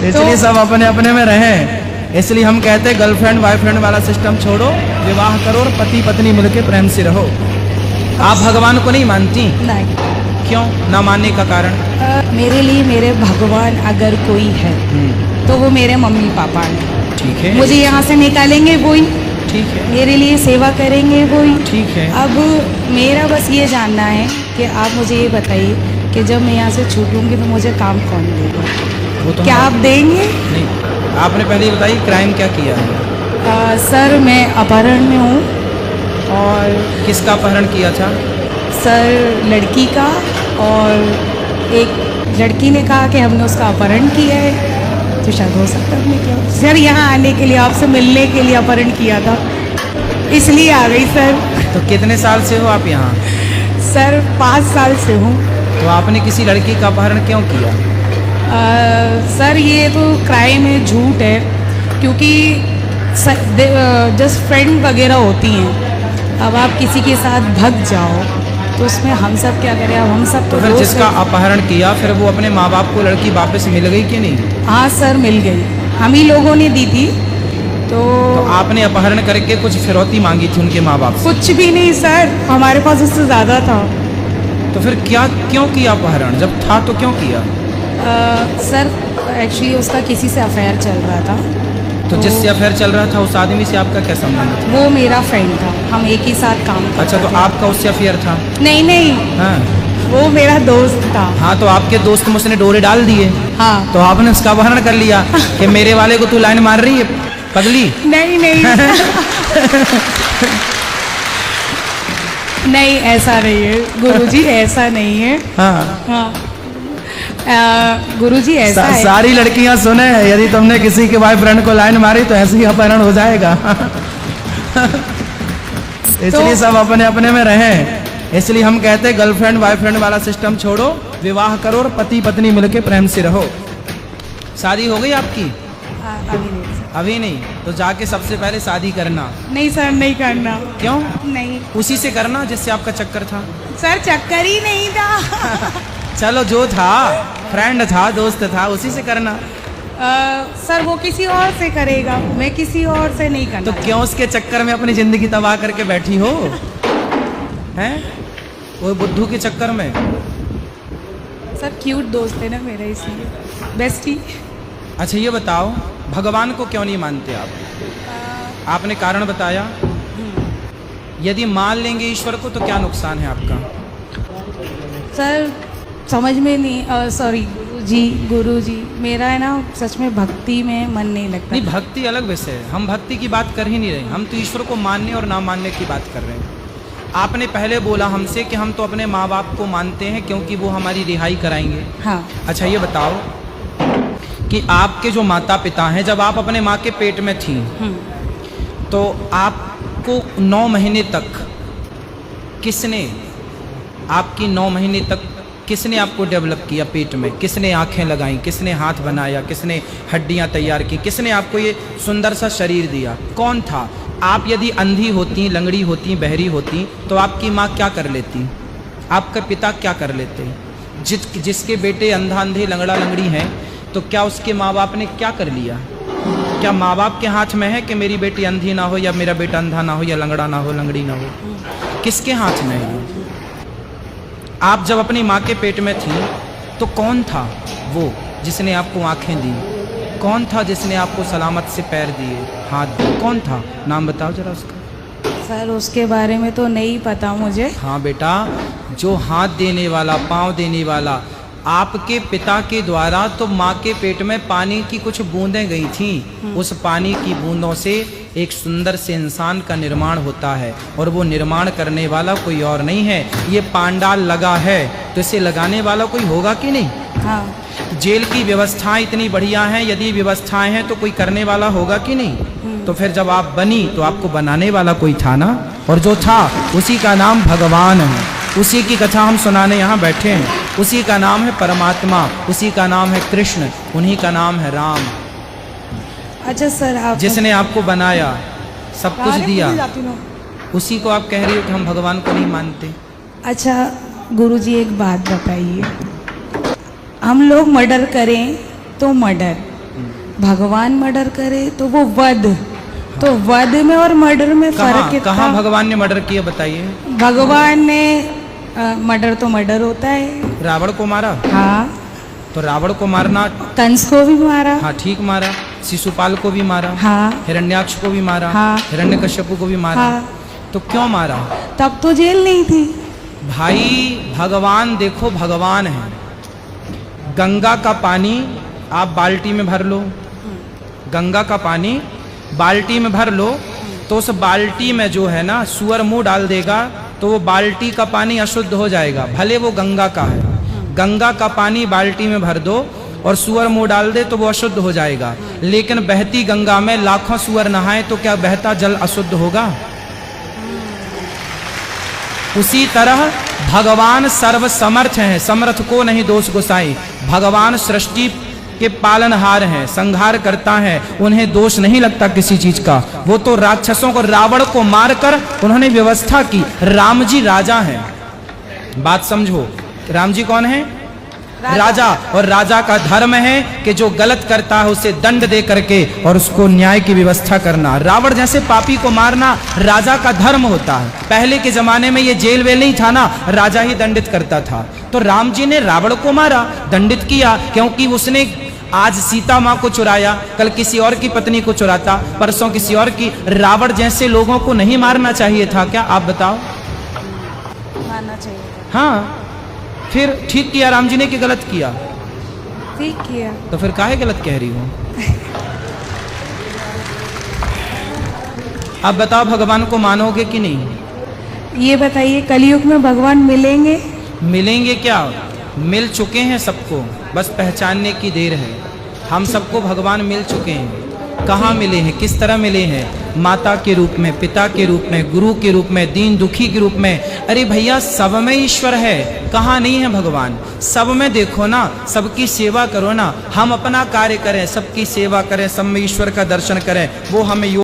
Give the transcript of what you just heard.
इसलिए सब अपने अपने में रहें। इसलिए हम कहते हैं गर्लफ्रेंड बॉयफ्रेंड वाला सिस्टम छोड़ो, विवाह करो और पति पत्नी मिलके प्रेम से रहो। आप भगवान को नहीं मानती? नहीं। क्यों ना मानने का कारण? मेरे लिए मेरे भगवान अगर कोई है तो वो मेरे मम्मी पापा हैं। ठीक है। मुझे यहाँ से निकालेंगे वही, ठीक है। मेरे लिए सेवा करेंगे वही। ठीक है। अब मेरा बस ये जानना है कि आप मुझे ये बताइए कि जब मैं यहाँ से छूटूंगी तो मुझे काम कौन देगा? वो तो क्या आप देंगे? नहीं, आपने पहले ही बताइए क्राइम क्या किया है? सर मैं अपहरण में हूँ। और किसका अपहरण किया था? सर लड़की का, और एक लड़की ने कहा कि हमने उसका अपहरण किया है, तो शायद हो सकता है हमने किया। सर यहाँ आने के लिए, आपसे मिलने के लिए अपहरण किया था, इसलिए आ गई सर। तो कितने साल से हो आप यहाँ? सर 5 साल से हूँ। तो आपने किसी लड़की का अपहरण क्यों किया? सर ये तो क्राइम है, झूठ है, क्योंकि जस्ट फ्रेंड वगैरह होती हैं। अब आप किसी के साथ भग जाओ तो उसमें हम सब क्या करें? अब हम सब तो फिर जिसका अपहरण किया फिर वो अपने माँ बाप को लड़की वापस मिल गई कि नहीं? हाँ सर मिल गई, हम ही लोगों ने दी थी। तो आपने अपहरण करके कुछ फिरौती मांगी थी उनके माँ बाप से? कुछ भी नहीं सर, हमारे पास उससे ज़्यादा था। तो फिर क्यों किया अपहरण? जब था तो क्यों किया? सर एक्चुअली उसका किसी से अफेयर चल रहा था। तो जिससे अफेयर चल रहा था उस आदमी से आपका क्या संबंध था? वो मेरा फ्रेंड था, हम एक ही साथ काम करते थे। अच्छा, तो आपका उससे अफेयर था? नहीं नहीं, हाँ, वो मेरा दोस्त था। हाँ, तो आपके दोस्त में उसने डोरे डाल दिए। हाँ, तो आपने उसका अपहरण कर लिया कि मेरे वाले को तू लाइन मार रही है पगली? नहीं नहीं नहीं, ऐसा नहीं है गुरुजी, ऐसा नहीं है। हाँ, हाँ गुरुजी ऐसा है। सारी लड़कियां सुने, यदि तुमने किसी के बॉयफ्रेंड को लाइन मारी तो ऐसे ही अपहरण हो जाएगा। इसलिए सब अपने अपने में रहें। इसलिए हम कहते हैं गर्लफ्रेंड बॉयफ्रेंड वाला सिस्टम छोड़ो, विवाह करो और पति पत्नी मिलके प्रेम से रहो। शादी हो गई आपकी? अभी नहीं सर। अभी नहीं? तो जाके सबसे पहले शादी करना। नहीं सर, नहीं करना। क्यों? नहीं उसी से करना जिससे आपका चक्कर था। सर, चक्कर ही नहीं था। चलो जो था, फ्रेंड था, दोस्त था, उसी से करना। सर वो किसी और से करेगा, मैं किसी और से नहीं करना। तो क्यों उसके चक्कर में अपनी जिंदगी तबाह करके बैठी हो? हैं? वो बुद्धू के चक्कर में? सर क्यूट दोस्त है ना मेरा, इसलिए बेस्टी। अच्छा ये बताओ, भगवान को क्यों नहीं मानते आप? आपने कारण बताया। यदि मान लेंगे ईश्वर को तो क्या नुकसान है आपका? सर समझ में नहीं, सॉरी गुरुजी, मेरा है ना सच में भक्ति में मन नहीं लगता। नहीं, भक्ति अलग विषय है, हम भक्ति की बात कर ही नहीं रहे, हम तो ईश्वर को मानने और ना मानने की बात कर रहे हैं। आपने पहले बोला हमसे कि हम तो अपने माँ बाप को मानते हैं क्योंकि वो हमारी रिहाई कराएंगे। हाँ। अच्छा ये बताओ कि आपके जो माता पिता हैं, जब आप अपने माँ के पेट में थी तो आपको 9 महीने तक किसने, आपकी 9 महीने तक किसने आपको डेवलप किया पेट में? किसने आंखें लगाई, किसने हाथ बनाया, किसने हड्डियां तैयार की, किसने आपको ये सुंदर सा शरीर दिया? कौन था? आप यदि अंधी होती, लंगड़ी होती, बहरी होती तो आपकी माँ क्या कर लेती? आपके पिता क्या कर लेते? जिसके बेटे अंधा अंधे लंगड़ा लंगड़ी हैं तो क्या उसके माँ बाप ने क्या कर लिया? क्या माँ बाप के हाथ में है कि मेरी बेटी अंधी ना हो या मेरा बेटा अंधा ना हो या लंगड़ा ना हो, लंगड़ी ना हो? किसके हाथ में है? आप जब अपनी माँ के पेट में थी तो कौन था वो जिसने आपको आंखें दी? कौन था जिसने आपको सलामत से पैर दिए, हाथ दिए? कौन था? नाम बताओ जरा उसका। सर उसके बारे में तो नहीं पता मुझे। हाँ बेटा, जो हाथ देने वाला, पाँव देने वाला, आपके पिता के द्वारा तो माँ के पेट में पानी की कुछ बूंदें गई थीं। उस पानी की बूंदों से एक सुंदर से इंसान का निर्माण होता है और वो निर्माण करने वाला कोई और नहीं है। ये पांडाल लगा है तो इसे लगाने वाला कोई होगा कि नहीं? हाँ। जेल की व्यवस्थाएं इतनी बढ़िया हैं, यदि व्यवस्थाएं हैं तो कोई करने वाला होगा कि नहीं? तो फिर जब आप बनी तो आपको बनाने वाला कोई था ना, और जो था उसी का नाम भगवान है। उसी की कथा हम सुनाने यहाँ बैठे हैं। उसी का नाम है परमात्मा, उसी का नाम है कृष्ण, उन्हीं का नाम है राम। अच्छा सर, आप जिसने आपको बनाया, सब कुछ दिया, उसी को आप कह रही हो कि हम भगवान को नहीं मानते। अच्छा गुरुजी एक बात बताइए, हम लोग मर्डर करें तो मर्डर, भगवान मर्डर करे तो वो वध, तो वध में और मर्डर में फर्क कितना? कहाँ भगवान ने मर्डर किया बताइए। भगवान ने मर्डर तो मर्डर होता है। रावण को मारा, हाँ। तो रावण को मारना, कंस को भी मारा, हाँ ठीक मारा, शिशुपाल को भी मारा, हाँ। हिरण्याक्ष को भी मारा, हाँ। हिरण्यकश्यप को भी मारा, हाँ। तो क्यों मारा? तब तो जेल नहीं थी। भाई भगवान देखो, भगवान है। गंगा का पानी आप बाल्टी में भर लो, गंगा का पानी बाल्टी में भर लो, तो उस बाल्टी में जो है ना सूअर मुंह डाल देगा तो वो बाल्टी का पानी अशुद्ध हो जाएगा, भले वो गंगा का है। गंगा का पानी बाल्टी में भर दो और सूअर मुंह डाल दे तो वो अशुद्ध हो जाएगा, लेकिन बहती गंगा में लाखों सूअर नहाए तो क्या बहता जल अशुद्ध होगा? उसी तरह भगवान सर्व समर्थ हैं, समर्थ को नहीं दोष गोसाई। भगवान सृष्टि के पालनहार हैं, संहार करता है, उन्हें दोष नहीं लगता किसी चीज का। वो तो राक्षसों को, रावण को मारकर उन्होंने व्यवस्था की। राम जी राजा हैं, बात समझो। राम जी कौन है? राजा। और राजा का धर्म है कि जो गलत करता है उसे दंड दे करके और उसको न्याय की व्यवस्था करना। रावण जैसे पापी को मारना राजा का धर्म होता है। पहले के जमाने में ये जेल वेल नहीं था ना, राजा ही दंडित करता था। तो राम जी ने रावण को मारा, दंडित किया, क्योंकि उसने आज सीता माँ को चुराया, कल किसी और की पत्नी को चुराता, परसों किसी और की। रावण जैसे लोगों को नहीं मारना चाहिए था क्या? आप बताओ। मारना चाहिए था। हाँ, फिर ठीक किया राम जी ने कि गलत किया? ठीक किया। तो फिर काहे गलत कह रही हो? अब बताओ, भगवान को मानोगे कि नहीं? ये बताइए, कलयुग में भगवान मिलेंगे? मिलेंगे क्या? मिल चुके हैं सबको, बस पहचानने की देर है। हम सबको भगवान मिल चुके हैं। कहाँ मिले हैं, किस तरह मिले हैं? माता के रूप में, पिता के रूप में, गुरु के रूप में, दीन दुखी के रूप में। अरे भैया, सब में ईश्वर है, कहाँ नहीं है भगवान? सब में देखो ना, सबकी सेवा करो ना। हम अपना कार्य करें, सबकी सेवा करें, सब में ईश्वर का दर्शन करें, वो हमें